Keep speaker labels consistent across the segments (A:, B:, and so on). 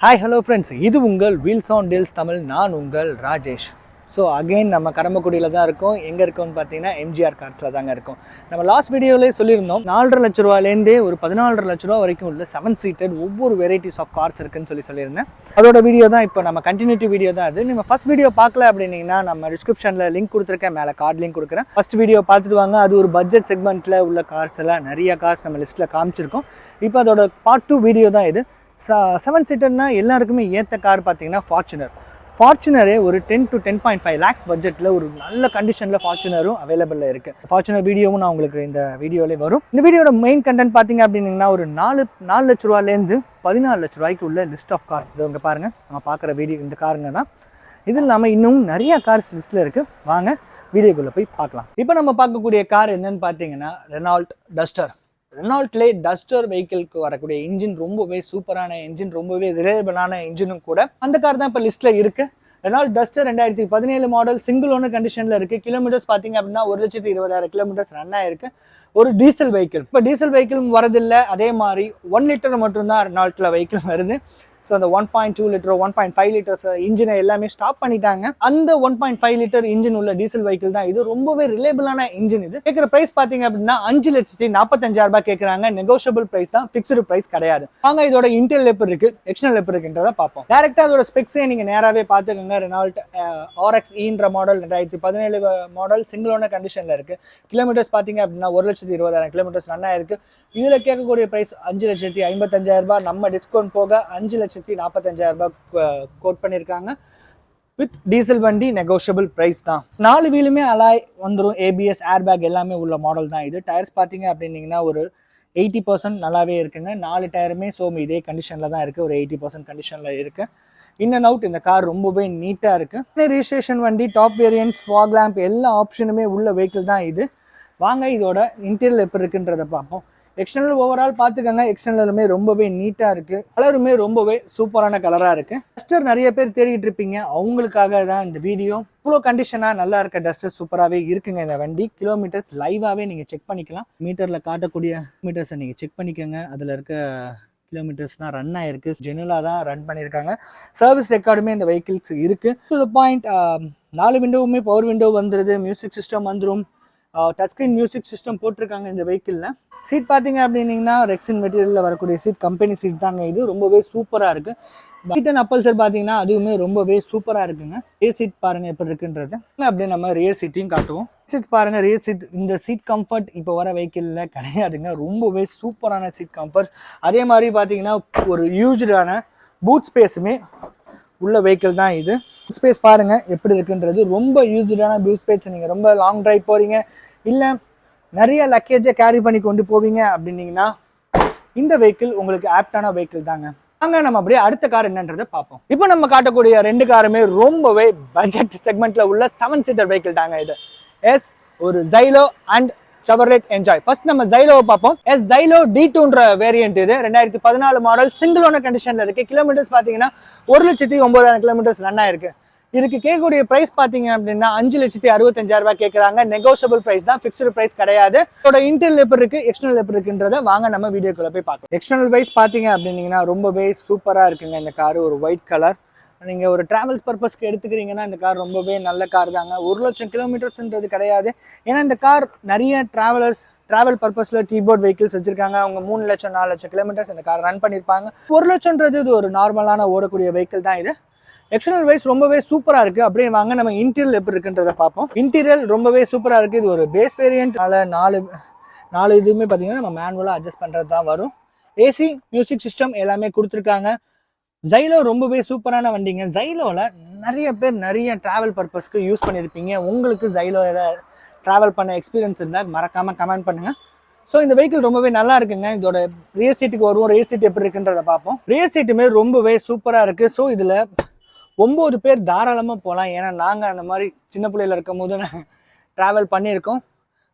A: Hi, hello friends. இது உங்கள் Wheels on Deals Tamil. நான் உங்கள் ராஜேஷ். ஸோ அகெயின் நம்ம கடம்பக்குடியில் தான் இருக்கோம். எங்கே இருக்கோம்னு பார்த்தீங்கன்னா எம்ஜிஆர் கார்ஸில் தாங்க இருக்கோம். நம்ம லாஸ்ட் வீடியோவிலே சொல்லியிருந்தோம் 4.5 லட்ச ரூபாயிலேருந்தே ஒரு 14.5 லட்ச ரூபா வரைக்கும் உள்ள 7 சீட்டட் ஒவ்வொரு வெரைட்டிஸ் ஆஃப் கார்ஸ் இருக்குன்னு சொல்லியிருந்தேன். அதோட வீடியோ தான் இப்போ நம்ம கண்டினியூட்டி வீடியோ தான் அது. நம்ம ஃபஸ்ட் வீடியோ பார்க்கல அப்படின்னீங்கன்னா நம்ம டிஸ்கிரிப்ஷனில் லிங்க் கொடுத்துருக்கேன், மேலே கார்டு லிங்க் கொடுக்குறேன். ஃபஸ்ட் வீடியோ பார்த்துட்டு வாங்க. அது ஒரு பட்ஜெட் செக்மெண்ட்டில் உள்ள கார்ஸ் எல்லாம் நிறைய கார்ஸ் நம்ம லிஸ்ட்டில் காமிச்சிருக்கோம். இப்போ அதோட பார்ட் 2 வீடியோ தான் இது. 7 சீட்டர்னா எல்லாருக்குமே ஏற்ற கார் பார்த்தீங்கன்னா ஃபார்ச்சுனரே ஒரு 10 to 10.5 lakhs பட்ஜெட்டில் ஒரு நல்ல கண்டிஷனில் ஃபார்ச்சுனரும் அவைலபிளில் இருக்குது. ஃபார்ச்சுனர் வீடியோவும் நான் உங்களுக்கு இந்த வீடியோவிலே வரும். இந்த வீடியோட மெயின் கண்டென்ட் பார்த்தீங்க அப்படின்னா ஒரு 4 லட்ச ரூபாயிலேருந்து 14 லட்ச ரூபாய்க்கு உள்ள லிஸ்ட் ஆஃப் கார்ஸ். இது இங்கே பாருங்கள், நம்ம பார்க்குற வீடியோ இந்த காருங்க தான். இது இல்லாமல் இன்னும் நிறைய கார்ஸ் லிஸ்ட்டில் இருக்குது. வாங்க வீடியோக்குள்ளே போய் பார்க்கலாம். இப்போ நம்ம பார்க்கக்கூடிய கார் என்னன்னு பார்த்தீங்கன்னா ரெனால்ட் டஸ்டர். ரெனால்ட்லே டஸ்டர் வெஹிக்கிள்க்கு வரக்கூடிய இன்ஜின் ரொம்பவே சூப்பரான இன்ஜின், ரொம்பவே ரிலையபிளான இன்ஜினும் கூட. அந்த கார் தான் இப்போ லிஸ்ட்டில் இருக்குது. Renault Duster 2017 model, single owner கண்டிஷனில் இருக்குது. கிலோமீட்டர்ஸ் பார்த்தீங்க அப்படின்னா 1,20,000 கிலோமீட்டர்ஸ் ரன் ஆயிருக்கு. ஒரு டீசல் வெஹிக்கிள். இப்போ டீசல் வெஹிக்கிள் வரதில்லை, அதே மாதிரி 1 லிட்டர் மட்டும்தான் ரெனால்ட்டில் வெஹிக்கிள் வருது. ஸோ அந்த 1.2 லிட்டர் 1.5 லிட்டர்ஸ் இன்ஜினை எல்லாமே ஸ்டாப் பண்ணிட்டாங்க. அந்த 1.5 லிட்டர் இன்ஜின் உள்ள டீசல் வெஹிக்கிள் தான் இது. ரொம்பவே ரிலேபிளான இன்ஜின். இது கேட்குற பிரைஸ் பார்த்தீங்க அப்படின்னா 5,45,000 கேட்குறாங்க. நெகோஷியபிள் பிரைஸ் தான், ஃபிக்ஸ்டு பிரைஸ் கிடையாது. வாங்க இதோட இன்டெல் எப்படி இருக்கு, எக்ஸ்டர்னல் எப்படி இருக்குன்றதை பார்ப்போம். டேரக்டா அதோட ஸ்பெக்ஸே நீங்க நேராவே பார்த்துக்கோங்க. ரெனால்ட் RX-Eன்ற மாடல் 2017 மாடல், சிங்கிள் ஓனர் கண்டிஷன்ல இருக்கு. கிலோமீட்டர்ஸ் பார்த்தீங்க அப்படின்னா 1,20,000 கிலோமீட்டர்ஸ் ரன் ஆயிருக்கு. இதுல கேட்கக்கூடிய பிரைஸ் 5,55,000. நம்ம டிஸ்கவுண்ட் போக 5,45,000 கோட் பண்ணியிருக்காங்க. வித் டீசல் வண்டி, நெகோஷியபிள் பிரைஸ் தான். 4 வீலுமே அலாய் வந்துடும், ABS ஏர்பேக் எல்லாமே உள்ள மாடல் தான் இது. டயர்ஸ் பார்த்தீங்க அப்படின்னீங்கன்னா ஒரு 80% நல்லாவே இருக்குங்க. 4 டயருமே இதே கண்டிஷனில் தான் இருக்குது, ஒரு 80% கண்டிஷனில் இருக்குது. இன் அண்ட் அவுட் இந்த கார் ரொம்பவே நீட்டாக இருக்குது. ரிஜிஸ்ட்ரேஷன் வண்டி, டாப் வேரியன்ட், ஃபாக் லேம்ப் எல்லா ஆப்ஷனுமே உள்ள வெஹிக்கிள் தான் இது. வாங்க இதோட இன்டீரியர் எப்படி இருக்குன்றதை பார்ப்போம். எக்ஸ்டர்னல் ஓவரால் பார்த்துக்கோங்க. எக்ஸ்டர்னலுமே ரொம்பவே நீட்டாக இருக்குது. கலருமே ரொம்பவே சூப்பரான கலராக இருக்குது. டஸ்டர் நிறைய பேர் தேடிட்டு இருப்பீங்க, அவங்களுக்காக தான் இந்த வீடியோ. இவ்வளோ கண்டிஷனாக நல்லா இருக்க டஸ்டர் சூப்பராகவே இருக்குங்க இந்த வண்டி. கிலோமீட்டர்ஸ் லைவாகவே நீங்கள் செக் பண்ணிக்கலாம். மீட்டரில் காட்டக்கூடிய மீட்டர்ஸை நீங்கள் செக் பண்ணிக்கோங்க. அதில் இருக்க கிலோமீட்டர்ஸ் தான் ரன் ஆயிருக்கு, ஜெனுவலாக தான் ரன் பண்ணியிருக்காங்க. சர்வீஸ் ரெக்கார்டுமே இந்த வெஹிக்கிள்ஸ் இருக்குது. டு த பாயிண்ட், 4 விண்டோவுமே பவர் விண்டோ வந்துடுது. மியூசிக் சிஸ்டம் வந்துடும். டச் ஸ்க்ரீன் மியூசிக் சிஸ்டம் போட்டிருக்காங்க இந்த வெஹிக்கிளில். சீட் பார்த்தீங்க அப்படின்னீங்கன்னா ரெக்ஸின் மெட்டீரியலில் வரக்கூடிய சீட், கம்பெனி சீட் தாங்க இது. ரொம்பவே சூப்பராக இருக்குது. சீட் அண்ட் அப்பல்சர் பார்த்தீங்கன்னா அதுவுமே ரொம்பவே சூப்பராக இருக்குங்க. ரியர் சீட் பாருங்கள் எப்படி இருக்குன்றது. அப்படியே நம்ம ரியர் சீட்டையும் காட்டுவோம். சீட் பாருங்கள், ரியர் சீட். இந்த சீட் கம்ஃபர்ட் இப்போ வர வெஹிக்கிளில் கிடையாதுங்க. ரொம்பவே சூப்பரான சீட் கம்ஃபர்ட். அதே மாதிரி பார்த்தீங்கன்னா ஒரு யூஸ்டான பூட் ஸ்பேஸுமே உள்ள வெஹிக்கிள் தான் இது. பூட் ஸ்பேஸ் பாருங்கள் எப்படி இருக்குன்றது. ரொம்ப யூஸ்டான பூட் ஸ்பேஸ். நீங்கள் ரொம்ப லாங் ட்ரைவ் போகிறீங்க, இல்லை நிறைய லக்கேஜை கேரி பண்ணி கொண்டு போவீங்க அப்படின்னீங்கன்னா இந்த வெஹிக்கிள் உங்களுக்கு ஆப்டான வெஹிக்கிள் தாங்க. அங்க நம்ம அப்படியே அடுத்த கார் என்னன்றதை பார்ப்போம். இப்போ நம்ம காட்டக்கூடிய 2 காருமே ரொம்பவே பட்ஜெட் செக்மெண்ட்ல உள்ள 7 சீட்டர் வெஹிக்கிள் தாங்க இது. ஒரு Xylo and Chevrolet Enjoy. First நம்ம Xyloவை பார்ப்போம். Xylo D2ன்ற வேரியன்ட் இது. 2014 மாடல், சிங்கிள் ஓனர் கண்டிஷன்ல இருக்கு. கிலோமீட்டர்ஸ் பார்த்தீங்கன்னா 1,09,000 கிலோமீட்டர்ஸ் ரன் ஆயிருக்கு. இதுக்கு கேட்கக்கூடிய பிரைஸ் பார்த்தீங்க அப்படின்னா 5,65,000 கேட்குறாங்க. நெகோஷியபிள் பிரைஸ் தான், ஃபிக்ஸ்டு பிரைஸ் கிடையாது. இதோட இன்டெல் எப்படி இருக்கு, எக்ஸ்டர்னல் எப்படி இருக்குன்றதை வாங்க நம்ம வீடியோக்குள்ள போய் பார்க்கலாம். எக்ஸ்டர்னல் வைஸ் பார்த்தீங்க அப்படின்னீங்கன்னா ரொம்பவே சூப்பராக இருக்குங்க இந்த கார். ஒரு ஒயிட் கலர். நீங்கள் ஒரு டிராவல்ஸ் பர்பஸ்க்கு எடுத்துக்கிறீங்கன்னா இந்த கார் ரொம்பவே நல்ல கார் தாங்க. 1,00,000 கிலோமீட்டர்ஸ்ன்றது கிடையாது. ஏன்னா இந்த கார் நிறைய டிராவல் பர்பஸில் கீபோர்ட் வெஹிக்கிள்ஸ் வச்சிருக்காங்க. அவங்க 3,00,000 4,00,000 கிலோமீட்டர்ஸ் இந்த கார் ரன் பண்ணியிருப்பாங்க. 1,00,000ன்றது இது ஒரு நார்மலான ஓடக்கூடிய வெஹிக்கிள் தான் இது. எக்ஸ்டர்னல் வைஸ் ரொம்பவே சூப்பராக இருக்குது. அப்படியே வாங்க நம்ம இன்டீரியர் எப்படி இருக்குன்றதை பார்ப்போம். இன்டீரியர் ரொம்பவே சூப்பராக இருக்குது. இது ஒரு பேஸ் வேரியன்ட்னால 4 இதுவுமே பார்த்தீங்கன்னா நம்ம மேனுவலாக அட்ஜஸ்ட் பண்ணுறது தான் வரும். ஏசி, மியூசிக் சிஸ்டம் எல்லாமே கொடுத்துருக்காங்க. Xylo ரொம்பவே சூப்பரான வண்டிங்க. Xyloவில் நிறைய ட்ராவல் பர்பஸ்க்கு யூஸ் பண்ணியிருப்பீங்க. உங்களுக்கு Xyloவில் ட்ராவல் பண்ண எக்ஸ்பீரியன்ஸ் இருந்தால் மறக்காமல் கமெண்ட் பண்ணுங்கள். ஸோ இந்த வெஹிக்கிள் ரொம்பவே நல்லா இருக்குங்க. இதோட ரியர் சீட்டுக்கு வருவோம். ரியர் சீட் எப்படி இருக்குன்றதை பார்ப்போம். ரியர் சீட்டுமே ரொம்பவே சூப்பராக இருக்குது. ஸோ இதில் 9 பேர் தாராளமாக போகலாம். ஏன்னா நாங்கள் அந்த மாதிரி சின்ன பிள்ளையில் இருக்கும் போது ட்ராவல் பண்ணியிருக்கோம்.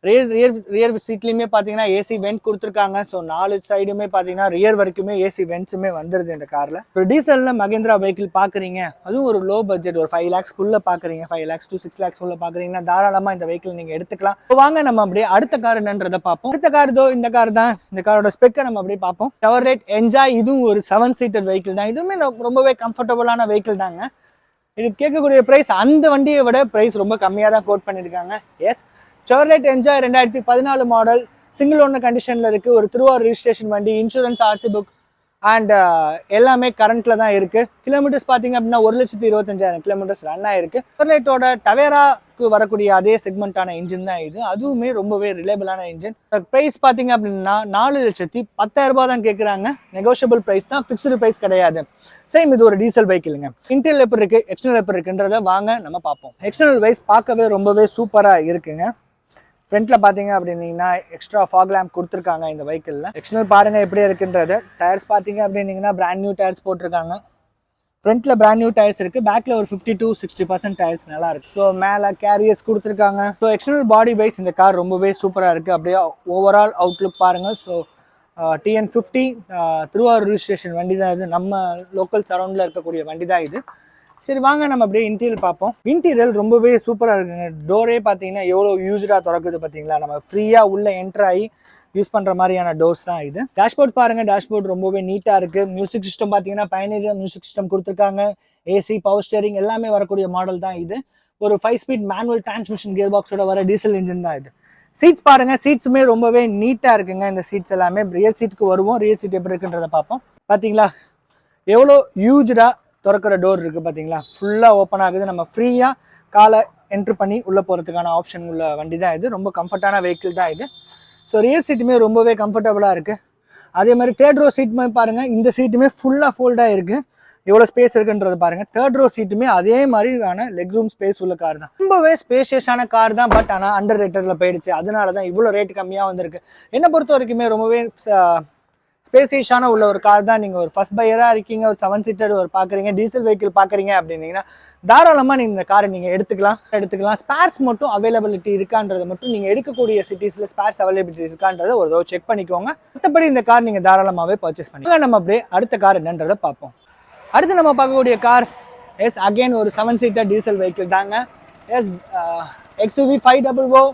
A: ரியர் சீட்லையுமே பார்த்தீங்கன்னா ஏசி வெண்ட் கொடுத்துருக்காங்க. ஸோ 4 சைடுமே பார்த்தீங்கன்னா ரியர் வரைக்குமே ஏசி வெண்ட்ஸுமே வந்துடுது இந்த காரில். ஒரு டீசலில் மகேந்திரா வெஹிக்கிள் பார்க்குறீங்க, அதுவும் ஒரு லோ பட்ஜெட், ஒரு 5 lakhsக்குள்ளே பார்க்குறீங்க, 5 lakhs to 6 lakhs உள்ள பார்க்குறீங்கன்னா தாராளமாக இந்த வெஹிக்கிள் நீங்கள் எடுத்துக்கலாம். வாங்க நம்ம அப்படியே அடுத்த கார் என்னன்றதை பார்ப்போம். அடுத்த கார் இந்த கார் தான். இந்த காரோட ஸ்பெக்கை நம்ம அப்படியே பார்ப்போம். Chevrolet Enjoy, இதுவும் ஒரு 7-seater வெஹிக்கிள் தான். இதுவுமே ரொம்பவே கம்ஃபர்டபுளான வெஹிக்கிள் தாங்க. இது கேட்கக்கூடிய ப்ரைஸ் அந்த வண்டியை விட ப்ரைஸ் ரொம்ப கம்மியாக தான் கோட் பண்ணியிருக்காங்க. Yes, Chevrolet Enjoy 2014 model, single owner கண்டிஷனில் இருக்குது. ஒரு திருவாரூர் ரிஜிஸ்ட்ரேஷன் வண்டி, இன்சூரன்ஸ், ஆர்சி புக் அண்ட் எல்லாமே கரண்ட்டில் தான் இருக்குது. கிலோமீட்டர்ஸ் பார்த்தீங்க அப்படின்னா 1,25,000 கிலோமீட்டர்ஸ் ரன் ஆகிருக்கு. Chevroletோட டவேராக்கு வரக்கூடிய அதே செக்மெண்ட்டான இன்ஜின் தான் இது. அதுவுமே ரொம்பவே ரிலேபிளான இன்ஜின். ப்ரைஸ் பார்த்தீங்க அப்படின்னா 4,10,000 ரூபாய் தான் கேட்குறாங்க. நெகோஷியபிள் ப்ரைஸ் தான், ஃபிக்ஸ்டு ப்ரைஸ் கிடையாது. சேம் இது ஒரு டீசல் வெஹிக்கிளுங்க. இன்டீரியல் எப்படி இருக்குது, எக்ஸ்டர்னல் எப்படி இருக்குன்றதை வாங்க நம்ம பார்ப்போம். எக்ஸ்டர்னல் வைஸ் பார்க்கவே ரொம்பவே சூப்பராக இருக்குங்க. ஃப்ரண்ட்டில் பார்த்தீங்க அப்படின்னீங்கன்னா எக்ஸ்ட்ரா ஃபாக் லேம்ப் கொடுத்துருக்காங்க இந்த வெஹிக்கிளில். எக்ஸ்டர்னல் பாருங்கள் எப்படி இருக்குன்றது. டயர்ஸ் பார்த்தீங்க அப்படின்னீங்கன்னா பிராண்ட் நியூ டயர்ஸ் போட்டிருக்காங்க. ஃப்ரண்ட்டில் பிராண்ட் நியூ டயர்ஸ் இருக்குது. பேக்கில் ஒரு 50 to 60% டயர்ஸ் நல்லா இருக்குது. ஸோ மேலே கேரியர்ஸ் கொடுத்துருக்காங்க. ஸோ எக்ஸ்டர்னல் பாடி வைஸ் இந்த கார் ரொம்பவே சூப்பராக இருக்குது. அப்படியே ஓவரால் அவுட்லுக் பாருங்கள். ஸோ TN50 திருவாரூர் ரிஜிஸ்ட்ரேஷன் வண்டி தான் இது. நம்ம லோக்கல் சரௌண்டில் இருக்கக்கூடிய வண்டி தான் இது. சரி வாங்க நம்ம அப்படியே இன்டீரியல் பார்ப்போம். இன்டீரியல் ரொம்பவே சூப்பராக இருக்குங்க. டோரே பார்த்தீங்கன்னா எவ்வளோ யூஸ்டாக திறக்குது பார்த்தீங்களா. நம்ம ஃப்ரீயாக உள்ளே என்ட்ரு ஆகி யூஸ் பண்ணுற மாதிரியான டோர்ஸ் தான் இது. டேஷ்போர்ட் பாருங்கள், டேஷ்போர்ட் ரொம்பவே நீட்டாக இருக்குது. மியூசிக் சிஸ்டம் பார்த்தீங்கன்னா பயணியர் மியூசிக் சிஸ்டம் கொடுத்துருக்காங்க. ஏசி, பவர் ஸ்டேரிங் எல்லாமே வரக்கூடிய மாடல் தான் இது. ஒரு 5 ஸ்பீட் மேனுவல் டிரான்ஸ்மிஷன் கியர் பாக்ஸோட வர டீசல் இன்ஜின் தான் இது. சீட்ஸ் பாருங்கள், சீட்ஸுமே ரொம்பவே நீட்டாக இருக்குங்க. இந்த சீட்ஸ் எல்லாமே ரியர் சீட்டுக்கு வருவோம். ரியர் சீட் எப்படி இருக்குன்றதை பார்ப்போம். பார்த்தீங்களா எவ்வளோ யூஸ்டாக திறக்கிற டோர் இருக்குது பார்த்தீங்களா. ஃபுல்லாக ஓப்பன் ஆகுது. நம்ம ஃப்ரீயாக காலை என்ட்ரு பண்ணி உள்ளே போகிறதுக்கான ஆப்ஷன் உள்ள வண்டி தான் இது. ரொம்ப கம்ஃபர்ட்டான வெஹிக்கிள் தான் இது. ஸோ ரியர் சீட்டுமே ரொம்பவே கம்ஃபர்டபுளாக இருக்குது. அதே மாதிரி தேர்ட் ரோ சீட்டுமே பாருங்கள், இந்த சீட்டுமே ஃபுல்லாக ஃபோல்டாக இருக்குது. எவ்வளோ ஸ்பேஸ் இருக்குன்றது பாருங்கள். தேர்ட் ரோ சீட்டுமே அதே மாதிரியான லெக் ரூம் ஸ்பேஸ் உள்ள கார் தான். ரொம்பவே ஸ்பேஷியஸான கார் தான். பட் ஆனால் அண்டர் ரேட்டடில் போயிடுச்சு. அதனால தான் இவ்வளோ ரேட் கம்மியாக வந்திருக்கு. என்னை பொறுத்த வரைக்குமே ரொம்பவே ஸ்பேசியஸான உள்ள ஒரு கார் தான். நீங்கள் ஒரு ஃபர்ஸ்ட் பையராக இருக்கீங்க, ஒரு 7-seater ஒரு பார்க்குறீங்க, டீசல் வெஹிக்கிள் பார்க்குறீங்க அப்படின்னீங்கன்னா தாராளமாக நீங்கள் இந்த காரை நீங்கள் எடுத்துக்கலாம். ஸ்பேர்ஸ் மட்டும் அவைலபிலிட்டி இருக்கான்றதை மட்டும் நீங்கள் எடுக்கக்கூடிய சிட்டிஸில் ஸ்பேர்ஸ் அவைலபிலிட்டி இருக்கான்றதை ஒரு தடவை செக் பண்ணிக்கோங்க. மற்றபடி இந்த கார் நீங்கள் தாராளமாகவே பர்ச்சேஸ் பண்ணிக்கலாம். நம்ம அப்படியே அடுத்த கார் என்னன்றதை பார்ப்போம். அடுத்து நம்ம பார்க்கக்கூடிய கார் எஸ் அகெயின் ஒரு 7-seater டீசல் வெஹிக்கிள் தாங்க. எஸ் XUV 500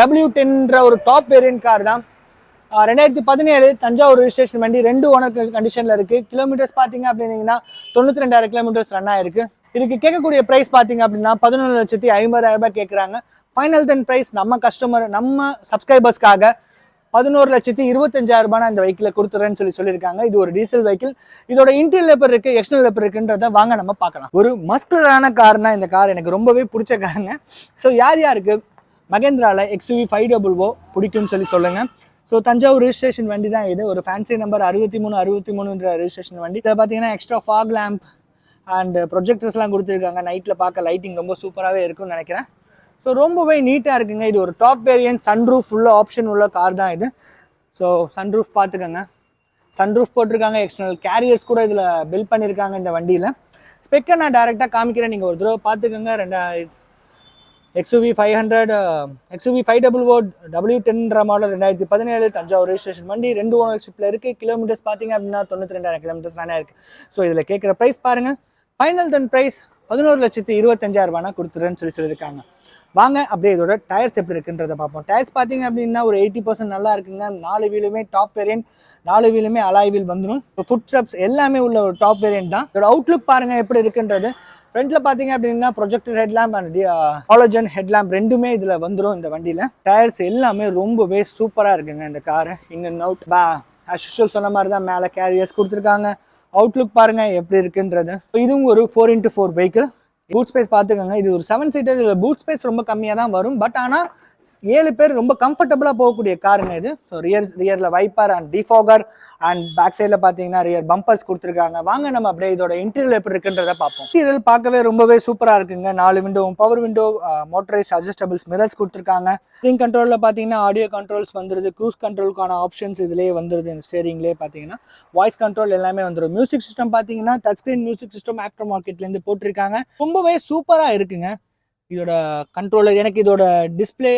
A: W10ன்ற ஒரு டாப் வேரியன்ட் கார் தான். 2017 தஞ்சாவூர் ரிஜிஸ்ட்ரேஷன் வண்டி, 2 ஓனர் கண்டிஷனில் இருக்குது. கிலோமீட்டர்ஸ் பார்த்தீங்க அப்படின்னீங்கன்னா 92,000 கிலோமீட்டர்ஸ் ரன் ஆயிருக்கு. இதுக்கு கேட்கக்கூடிய ப்ரைஸ் பார்த்தீங்க அப்படின்னா 11,50,000 ரூபாய் கேட்குறாங்க. ஃபைனல் தென் ப்ரைஸ் நம்ம சப்ஸ்கிரைபர்ஸ்க்காக 11,25,000 ரூபாய் இந்த வெஹிக்கிளை கொடுத்துறேன்னு சொல்லியிருக்காங்க. இது ஒரு டீசல் வெஹிக்கிள். இதோட இன்டீரியல் எப்படி இருக்குது, எக்ஸ்டர்னல் எப்படி இருக்குன்றத வாங்க நம்ம பார்க்கலாம். ஒரு மஸ்குலரான கார்னா இந்த கார் எனக்கு ரொம்பவே பிடிச்ச காருங்க. ஸோ யாருக்கு மகேந்திராவில் XUV 500 பிடிக்கும்னு சொல்லுங்கள். ஸோ தஞ்சாவூர் ரிஜிஸ்ட்ரேஷன் வண்டி தான் இது. ஒரு ஃபேன்சி நம்பர் 6363ன்ற ரிஜிஸ்ட்ரேஷன் வண்டி. இதில் பார்த்தீங்கன்னா எக்ஸ்ட்ரா ஃபாக் லேம்ப் அண்ட் ப்ரொஜெக்டர்ஸ்லாம் கொடுத்துருக்காங்க. நைட்டில் பார்க்க லைட்டிங் ரொம்ப சூப்பராகவே இருக்கும்னு நினைக்கிறேன். ஸோ ரொம்பவே நீட்டாக இருக்குங்க. இது ஒரு டாப் வேரியன்ட் சன்ரூஃப் உள்ள ஆப்ஷன் உள்ள கார் தான் இது. ஸோ சன்ரூஃப் பார்த்துக்கோங்க, சன்ரூஃப் போட்டிருக்காங்க. எக்ஸ்டர்னல் கேரியர்ஸ் கூட இதில் பில்ட் பண்ணியிருக்காங்க இந்த வண்டியில். ஸ்பெக்கை நான் டேரெக்டாக காமிக்கிறேன், நீங்கள் ஒரு தடவை பார்த்துக்கோங்க. XUV 500 W10ன்ற மாடல் 2017 தஞ்சாவூர் ரிஜிஸ்ட்ரேஷன் வண்டி, 2 ஓனர்ஷிப்பில் இருக்குது. கிலோமீட்டர்ஸ் பார்த்தீங்க அப்படின்னா 92,000 கிலோமீட்டர்ஸ் ரன் ஆயிருக்கு. ஸோ இதில் கேட்குற ப்ரைஸ் பாருங்கள். ஃபைனல் தென் ப்ரைஸ் 11,25,000 ரூபாய் கொடுத்துருன்னு சொல்லியிருக்காங்க. வாங்க அப்படியே இதோட டயர்ஸ் எப்படி இருக்குன்றதை பார்ப்போம். டயர்ஸ் பார்த்தீங்க அப்படின்னா ஒரு 80% நல்லா இருக்குங்க. 4 வீலுமே டாப் வேரியன்ட், 4 வீலுமே அலாய் வீல் வந்துடும். ஃபுட் ஸ்டெப்ஸ் எல்லாமே உள்ள ஒரு டாப் வேரியன்ட் தான். இதோட அவுட்லுக் பாருங்கள் எப்படி இருக்குன்றது. ஃப்ரண்ட்ல பார்த்தீங்க அப்படின்னா projector headlamp and halogen headlamp ரெண்டுமே இதில் வந்துடும் இந்த வண்டியில். டயர்ஸ் எல்லாமே ரொம்பவே சூப்பராக இருக்குங்க இந்த car. In and out as usual சொன்ன மாதிரி தான். மேலே கேரியர்ஸ் கொடுத்துருக்காங்க. அவுட்லுக் பாருங்கள் எப்படி இருக்குன்றது. இதுவும் ஒரு 4x4 வெஹிக்கிள். பூட் ஸ்பேஸ் பார்த்துக்கோங்க. இது ஒரு 7-seater. இதில் பூட் ஸ்பேஸ் ரொம்ப கம்மியாக தான் வரும். பட் ஆனால் 7 பேர் ரொம்ப கம்ஃபர்டபுளாக போகக்கூடிய காருங்க இது. ஸோ ரியரில் wiper and defogger and back சைடில் பார்த்தீங்கன்னா ரியர் பம்பர்ஸ் கொடுத்துருக்காங்க. வாங்க நம்ம அப்படியே இதோட இன்டீரியல் எப்படி இருக்குன்றதை பார்ப்போம். இன்டீரியல் பார்க்கவே ரொம்பவே சூப்பராக இருக்குங்க. 4 window, power window, motorise adjustables mirrors கொடுத்துருக்காங்க. ஸ்டீரிங் கண்ட்ரோலில் பார்த்தீங்கன்னா ஆடியோ கண்ட்ரோல்ஸ் வந்துருது. க்ரூஸ் கண்ட்ரோலுக்கான ஆப்ஷன்ஸ் இதிலே வந்துருது. இந்த ஸ்டேரிங்லேயே பார்த்தீங்கன்னா வாய்ஸ் கண்ட்ரோல் எல்லாமே வந்துடும். மியூசிக் சிஸ்டம் பார்த்தீங்கன்னா touch screen music system after மார்க்கெட்லேருந்து போட்டிருக்காங்க. ரொம்பவே சூப்பராக இருக்குங்க. இதோட கண்ட்ரோலர் எனக்கு இதோட டிஸ்பிளே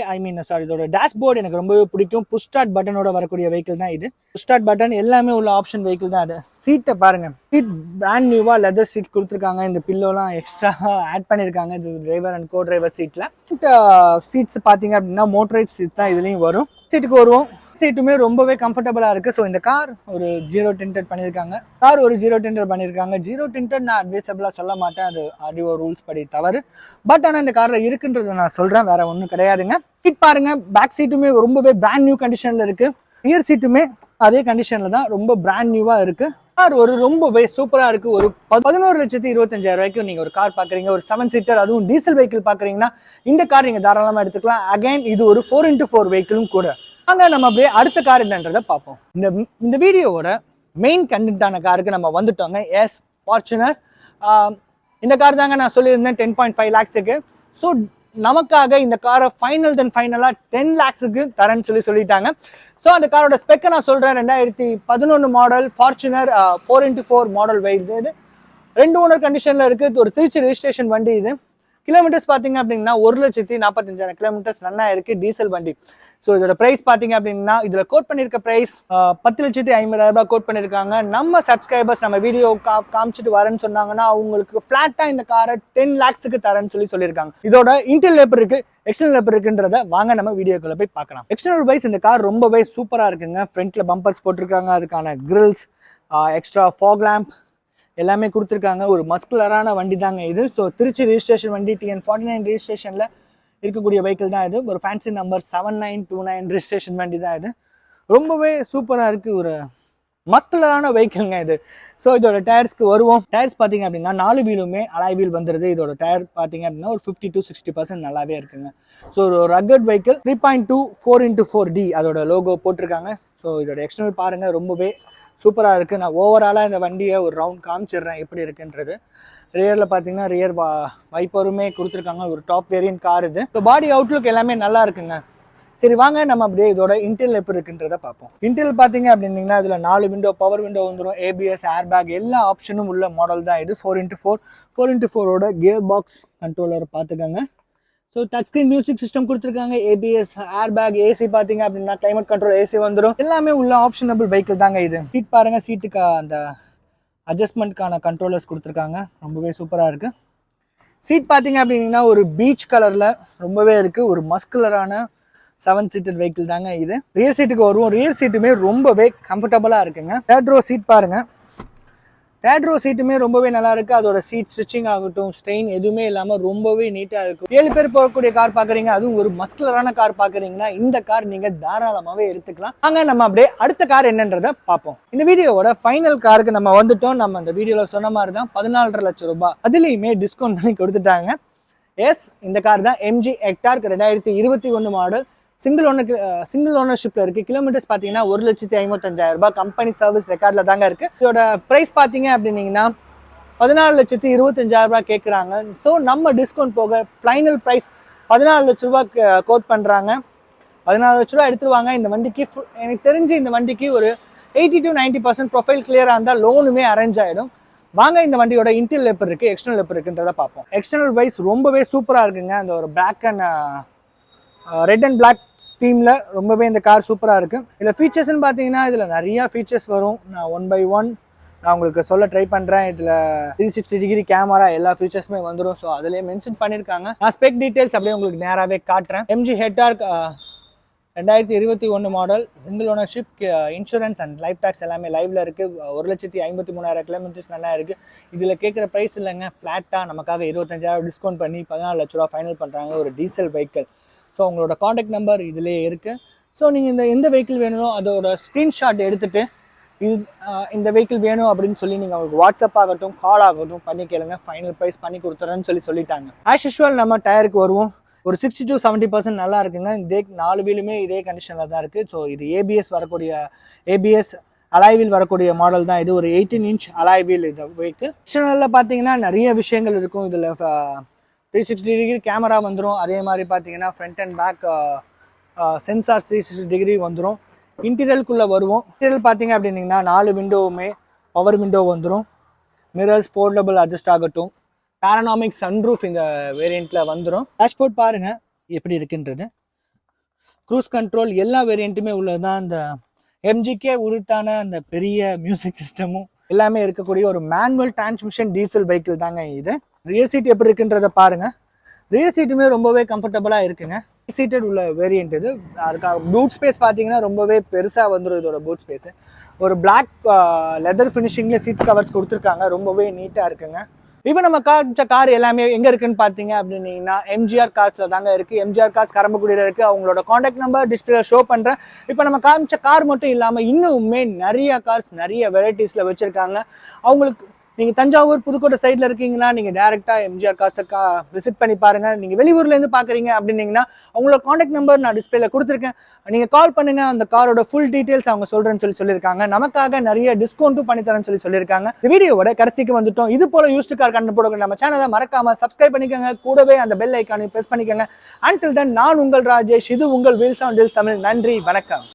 A: இதோட டேஷ்போர்டு எனக்கு ரொம்பவே பிடிக்கும். புஷ் ஸ்டார்ட் பட்டனோட வரக்கூடிய வெஹிக்கிள் தான் இது. புஷ் ஸ்டார்ட் பட்டன் எல்லாமே உள்ள ஆப்ஷன் வெஹிக்கிள் தான் அது. சீட்டை பாருங்க, சீட் பிராண்ட் நியூவா லெதர் சீட் கொடுத்துருக்காங்க. இந்த பில்லோலாம் எக்ஸ்ட்ரா ஆட் பண்ணியிருக்காங்க இது டிரைவர் அண்ட் கோ டிரைவர் சீட்ல. சீட்ஸ் பார்த்தீங்க அப்படின்னா மோட்டரைஸ் சீட் தான் இதுலேயும் வரும். சீட்டுக்கு வருவோம். சீட்டுமே ரொம்பவே கம்ஃபர்டபுளாக இருக்குது. ஸோ இந்த கார் ஒரு ஜீரோ டிண்டட் பண்ணியிருக்காங்க. ஜீரோ டிண்டட் நான் அட்வைசபிளாக சொல்ல மாட்டேன், அது ஆர்டிஓ ரூல்ஸ் படி தவறு. பட் ஆனால் இந்த காரில் இருக்குன்றதை நான் சொல்கிறேன், வேற ஒன்றும் கிடையாதுங்க. சீட் பாருங்க, பேக் சீட்டுமே ரொம்பவே பிராண்ட் நியூ கண்டிஷனில் இருக்குது. ரியர் சீட்டுமே அதே கண்டிஷனில் தான் ரொம்ப பிராண்ட் நியூவாக இருக்குது. கார் ஒரு ரொம்பவே சூப்பராக இருக்குது. ஒரு 11,25,000 ரூபாய்க்கு நீங்கள் ஒரு கார் பார்க்குறீங்க, ஒரு 7 சீட்டர், அதுவும் டீசல் வெஹிக்கிள் பார்க்குறீங்கன்னா இந்த கார் நீங்கள் தாராளமாக எடுத்துக்கலாம். அகைன் இது ஒரு 4x4 வெஹிக்கிளும் கூட. அங்க நம்ம அப்படியே அடுத்த கார் என்னன்றதை பார்ப்போம். இந்த வீடியோவோட மெயின் கண்டென்ட்டான காருக்கு நம்ம வந்துட்டோங்க. S, Fortuner. இந்த கார் தாங்க நான் சொல்லியிருந்தேன் 10.5 lakhs. ஸோ நமக்காக இந்த காரை ஃபைனலாக 10 lakhs தரேன்னு சொல்லிட்டாங்க. ஸோ அந்த காரோட ஸ்பெக்கை நான் சொல்கிறேன். 2011 model Fortuner 4x4 model wait. இது 2 ஓனர் கண்டிஷனில் இருக்குது. ஒரு திருச்சி ரெஜிஸ்ட்ரேஷன் வண்டி. இது கிலோமீட்டர்ஸ் பார்த்தீங்க அப்படின்னா 1,45,000 கிலோமீட்டர்ஸ் ரன் ஆயிருக்கு. டீசல் வண்டி. ஸோ இதோட பிரைஸ் பார்த்தீங்க அப்படின்னா இதில் கோட் பண்ணியிருக்க பிரைஸ் 10,50,000 கோட் பண்ணியிருக்காங்க. நம்ம சப்ஸ்கிரைபர்ஸ் நம்ம வீடியோ காமிச்சிட்டு வரேன்னு சொன்னாங்கன்னா அவங்களுக்கு ஃபிளாட்டாக இந்த காரை 10 lakhs தரேன்னு சொல்லியிருக்காங்க. இதோட இன்டர்னல் எப்படி இருக்கு, எக்ஸ்டர்னல் எப்படி இருக்குன்றத வாங்க நம்ம வீடியோக்குள்ள போய் பார்க்கலாம். எக்ஸ்டர்னல் வைஸ் இந்த கார் ரொம்பவே சூப்பராக இருக்குங்க. ஃப்ரண்ட்ல பம்பர்ஸ் போட்டிருக்காங்க, அதுக்கான கிரில்ஸ், எக்ஸ்ட்ரா ஃபாக் லேம்ப் எல்லாமே கொடுத்துருக்காங்க. ஒரு மஸ்குலரான வண்டி தாங்க இது. ஸோ திருச்சி ரெஜிஸ்ட்ரேஷன் வண்டி, TN49 ரெஜிஸ்ட்ரேஷனில் இருக்கக்கூடிய வெஹிக்கிள் தான் இது. ஒரு ஃபேன்சி நம்பர் 7929 ரெஜிஸ்ட்ரேஷன் வண்டி தான் இது. ரொம்பவே சூப்பராக இருக்குது. ஒரு மஸ்குலரான வெஹிக்கிள்ங்க இது. ஸோ இதோட டயர்ஸ்க்கு வருவோம். டயர்ஸ் பார்த்தீங்க அப்படின்னா 4 வீலுமே அலாய் வீல் வந்துடுது. இதோட டயர் பார்த்தீங்க அப்படின்னா ஒரு 50 to 60% நல்லாவே இருக்குங்க. ஸோ ஒரு ரக்கட் வெஹிக்கிள். 3.2 4x4D அதோட லோகோ போட்டிருக்காங்க. ஸோ இதோட எக்ஸ்டர்னல் பாருங்கள், ரொம்பவே சூப்பராக இருக்குது. நான் ஓவராலாக இந்த வண்டியை ஒரு ரவுண்ட் காமிச்சிடுறேன் எப்படி இருக்குன்றது. ரியரில் பார்த்தீங்கன்னா ரியர் வைப்பருமே கொடுத்துருக்காங்க. ஒரு டாப் வேரியன்ட் கார் இது. ஸோ பாடி அவுட்லுக் எல்லாமே நல்லா இருக்குங்க. சரி வாங்க நம்ம அப்படியே இதோட இன்டீரியல் எப்படி இருக்குன்றதை பார்ப்போம். இன்டீரியல் பார்த்தீங்க அப்படின்னீங்கன்னா இதில் 4 விண்டோ, பவர் விண்டோ வந்துடும், ABS, ஏர் பேக் எல்லா ஆப்ஷனும் உள்ள மாடல் தான் இது. 4x4ஓட கியர் பாக்ஸ் கண்ட்ரோலர் பார்த்துக்கோங்க. So touch screen music system கொடுத்துருக்காங்க. ABS, ஏர் பேக், AC பார்த்தீங்க அப்படின்னா கிளைமேட் கண்ட்ரோல் AC வந்துடும். எல்லாமே உள்ள ஆப்ஷனபிள் வெஹிக்கிள் தாங்க இது. சீட் பாருங்கள், சீட்டுக்கு அந்த அட்ஜஸ்ட்மெண்ட்கான கண்ட்ரோலர்ஸ் கொடுத்துருக்காங்க. ரொம்பவே சூப்பராக இருக்குது. சீட் பார்த்தீங்க அப்படின்னா ஒரு பீச் கலரில் ரொம்பவே இருக்குது. ஒரு மஸ்குலரான 7 சீட்டர் வெஹிக்கிள் தாங்க இது. ரியர் சீட்டுக்கு வருவோம். ரியர் சீட்டுமே ரொம்பவே கம்ஃபர்டபுளாக இருக்குங்க. தேர்ட் ரோ சீட் பாருங்கள். தேர்ட் ரோ சீட்டுமே ரொம்பவே நல்லா இருக்குது. அதோட சீட் ஸ்டிச்சிங் ஆகட்டும், ஸ்ட்ரெயின் எதுவுமே இல்லாமல் ரொம்பவே நீட்டாக இருக்கும். 7 பேர் போகக்கூடிய கார் பார்க்குறீங்க, அதுவும் ஒரு மஸ்குலரான கார் பார்க்குறீங்கன்னா இந்த கார் நீங்கள் தாராளமாகவே எடுத்துக்கலாம். அங்கே நம்ம அப்படியே அடுத்த கார் என்னன்றதை பார்ப்போம். இந்த வீடியோவோட ஃபைனல் காருக்கு நம்ம வந்துட்டோம். நம்ம அந்த வீடியோவில் சொன்ன மாதிரி தான் 14.5 லட்சம் ரூபாய் அதுலேயுமே டிஸ்கவுண்ட் பண்ணி கொடுத்துட்டாங்க. எஸ், இந்த கார் தான் MG Hector 2021 மாடல். சிங்கிள் ஓனர்ஷிப்ல இருக்கு. கிலோமீட்டர்ஸ் பார்த்தீங்கன்னா 1,55,000 ரூபாய். கம்பெனி சர்வீஸ் ரெக்கார்டில் தாங்க இருக்கு. இதோட ப்ரைஸ் பார்த்தீங்க அப்படின்னீங்கன்னா 14,25,000 ரூபாய் கேட்குறாங்க. ஸோ நம்ம டிஸ்கவுண்ட் போக ஃபைனல் ப்ரைஸ் 14 லட்ச ரூபாய் கோட் பண்ணுறாங்க. 14 லட்ச ரூபா எடுத்துருவாங்க. இந்த வண்டிக்கு எனக்கு தெரிஞ்சு இந்த வண்டிக்கு ஒரு 80 to 90% ப்ரொஃபைல் கிளியராக இருந்தால் லோனுமே அரேஞ்ச் ஆகிடும். வாங்க இந்த வண்டியோட இன்டீரியல் எப்படி இருக்குது, எக்ஸ்டர்னல் எப்படி இருக்குன்றதை பார்ப்போம். எக்ஸ்டர்னல் வைஸ் ரொம்பவே சூப்பராக இருக்குங்க. அந்த ஒரு black and red and black தீமில் ரொம்பவே இந்த கார் சூப்பராக இருக்குது. இதில் ஃபீச்சர்ஸ்ன்னு பார்த்தீங்கன்னா இதில் நிறையா ஃபீச்சர்ஸ் வரும். நான் 1 by 1 நான் உங்களுக்கு சொல்ல ட்ரை பண்ணுறேன். இதில் 360 டிகிரி கேமரா எல்லா ஃபீச்சர்ஸுமே வந்துடும். ஸோ அதிலே மென்ஷன் பண்ணியிருக்காங்க. நான் ஸ்பெக் டீட்டெயில்ஸ் அப்படியே உங்களுக்கு நேராகவே காட்டுறேன். MG Hector 2021 model, single ownership, insurance and life tax எல்லாமே லைவ்ல இருக்குது. 1,53,000 கிலோமீட்டர்ஸ் நல்லா இருக்குது. இதில் கேட்குற ப்ரைஸ் இல்லைங்க, ஃப்ளாட்டாக நமக்காக 25,000 டிஸ்கவுண்ட் பண்ணி 14 லட்ச ரூபா ஃபைனல் பண்ணுறாங்க. ஒரு டீசல் வெஹிக்கிள். ஸோ உங்களோட காண்டாக்ட் நம்பர் இதிலே இருக்குது. ஸோ நீங்கள் எந்த வெஹிக்கிள் வேணுமோ அதோட ஸ்க்ரீன்ஷாட் எடுத்துகிட்டு இந்த வெஹிக்கிள் வேணும் அப்படின்னு சொல்லி நீங்கள் உங்களுக்கு வாட்ஸ்அப் ஆகட்டும், கால் ஆகட்டும் பண்ணி கேளுங்க. ஃபைனல் ப்ரைஸ் பண்ணி கொடுத்துறேன்னு சொல்லிட்டாங்க. ஆஸ் யூஷுவல் நம்ம டயருக்கு வருவோம். ஒரு 60 to 70% நல்லா இருக்குங்க. இதே 4 வீலுமே இதே கண்டிஷனில் தான் இருக்குது. ஸோ இது ABS அலாய் வீல் வரக்கூடிய மாடல் தான் இது. ஒரு 18 inch அலாய் வீல் இந்த வெஹிக்கிள். எக்ஸ்டர்னலில் பார்த்தீங்கன்னா நிறைய விஷயங்கள் இருக்கும். இதில் 360 டிகிரி கேமரா வந்துடும். அதே மாதிரி பார்த்தீங்கன்னா front and back sensors 360 degree வந்துடும். இன்டீரியலுக்குள்ளே வருவோம். இன்டீரியல் பார்த்தீங்க அப்படின்னீங்கன்னா 4 விண்டோவுமே பவர் விண்டோ வந்துடும். மிரர்ஸ் ஃபோல்டபுள் அட்ஜஸ்ட் ஆகட்டும். பேரனாமிக் சன்ரூஃப் இந்த வேரியண்ட்டில் வந்துடும். டேஷ்போர்ட் பாருங்கள் எப்படி இருக்குன்றது. க்ரூஸ் கண்ட்ரோல் எல்லா வேரியண்ட்டுமே உள்ளது தான். இந்த எம்ஜிக்கே உரித்தான அந்த பெரிய மியூசிக் சிஸ்டமும் எல்லாமே இருக்கக்கூடிய ஒரு மேனுவல் டிரான்ஸ்மிஷன் டீசல் வெஹிக்கிள் தாங்க இது. ரியர் சீட் எப்படி இருக்குன்றதை பாருங்கள். ரியர் சீட்டுமே ரொம்பவே கம்ஃபர்டபுளாக இருக்குங்க. சீட்டட் உள்ள வேரியண்ட் இது. அதுக்காக பூட் ஸ்பேஸ் பார்த்தீங்கன்னா ரொம்பவே பெருசாக வந்துடும் இதோட பூட் ஸ்பேஸு. ஒரு பிளாக் லெதர் ஃபினிஷிங்கில் சீட்ஸ் கவர்ஸ் கொடுத்துருக்காங்க. ரொம்பவே நீட்டாக இருக்குங்க. இப்போ நம்ம காமிச்ச கார் எல்லாமே எங்கே இருக்குன்னு பார்த்தீங்க அப்படின்னீங்கன்னா எம்ஜிஆர் கார்ஸில் தாங்க இருக்குது. எம்ஜிஆர் கார்ஸ் கரம்பக்குடியில் இருக்குது. அவங்களோட காண்டாக்ட் நம்பர் டிஸ்பிளே ஷோ பண்ணுறேன். இப்போ நம்ம காமிச்ச கார் மட்டும் இல்லாமல் இன்னுமே நிறைய கார்ஸ் நிறைய வெரைட்டிஸில் வச்சுருக்காங்க. அவங்களுக்கு நீங்கள் தஞ்சாவூர் புதுக்கோட்டை சைடில் இருக்கீங்கன்னா நீங்கள் டேரெக்டாக எம்ஜிஆர் கார்ஸை விசிட் பண்ணி பாருங்கள். நீங்கள் வெளியூர்லேருந்து பார்க்குறீங்க அப்படின்னீங்கன்னா அவங்களோட காண்டாக்ட் நம்பர் நான் டிஸ்பிளேல கொடுத்துருக்கேன். நீங்கள் கால் பண்ணுங்கள். அந்த காரோட ஃபுல் டீட்டெயில்ஸ் அவங்க சொல்கிறேன்னு சொல்லியிருக்காங்க. நமக்காக நிறைய டிஸ்கவுண்ட்டும் பண்ணித்தரேன்னு சொல்லியிருக்காங்க. இந்த வீடியோவோட கடைசிக்கு வந்துட்டோம். இது போல யூஸ்டு கார் கண்டு போடுங்க. நம்ம சேனலை மறக்காமல் சப்ஸ்கிரைப் பண்ணிக்கோங்க. கூடவே அந்த பெல் ஐக்கானை ப்ரெஸ் பண்ணிக்கோங்க. அன்டில் தென் நான் உங்கள் ராஜேஷ். இது உங்கள் வீல்ஸ் ஆன் டீல்ஸ் தமிழ். நன்றி, வணக்கம்.